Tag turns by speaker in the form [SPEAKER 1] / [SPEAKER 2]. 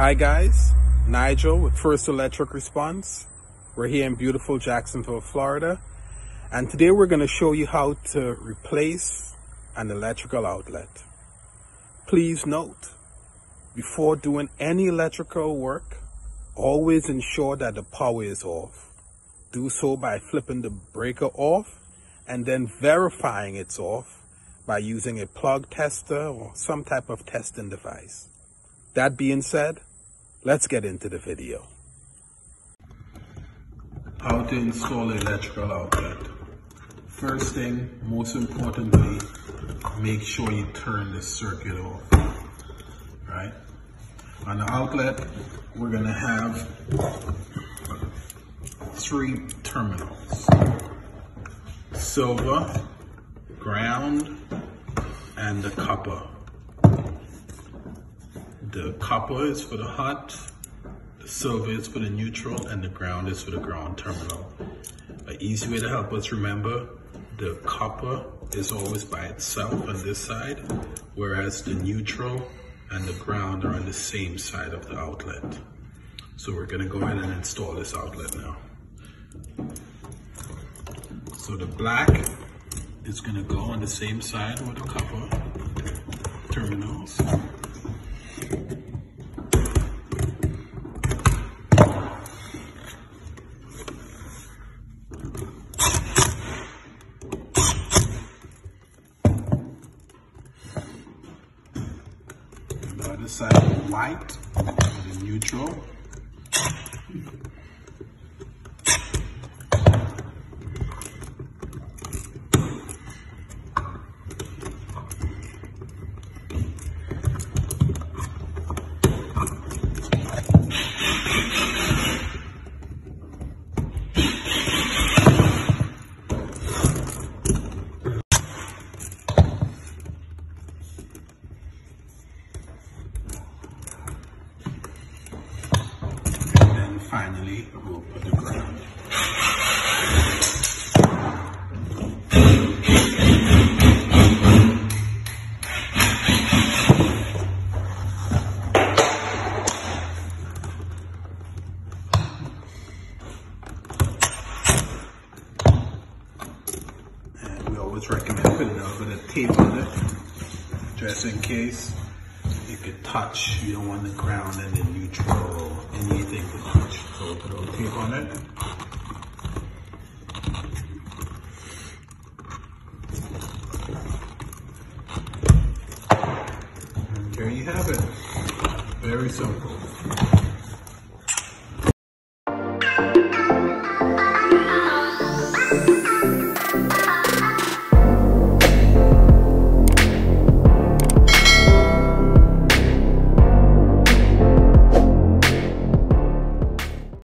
[SPEAKER 1] Hi guys, Nigel with First Electric Response. We're here in beautiful Jacksonville, Florida, and today we're going to show you how to replace an electrical outlet. Please note, before doing any electrical work, always ensure that the power is off. Do so by flipping the breaker off and then verifying it's off by using a plug tester or some type of testing device. That being said, let's get into the video. How to install an electrical outlet. First thing, most importantly, make sure you turn the circuit off. Right? On the outlet, we're going to have 3 terminals: silver, ground, and the copper. The copper is for the hot, the silver is for the neutral, and the ground is for the ground terminal. An easy way to help us remember, the copper is always by itself on this side, whereas the neutral and the ground are on the same side of the outlet. So we're going to go ahead and install this outlet now. So the black is going to go on the same side with the copper terminals. The other side of white, the neutral. Finally, we'll put the ground. And we always recommend putting a little bit of tape on it, just in case you could touch. You don't want the ground and the neutral or anything to touch. So put a little tape on it. And there you have it. Very simple.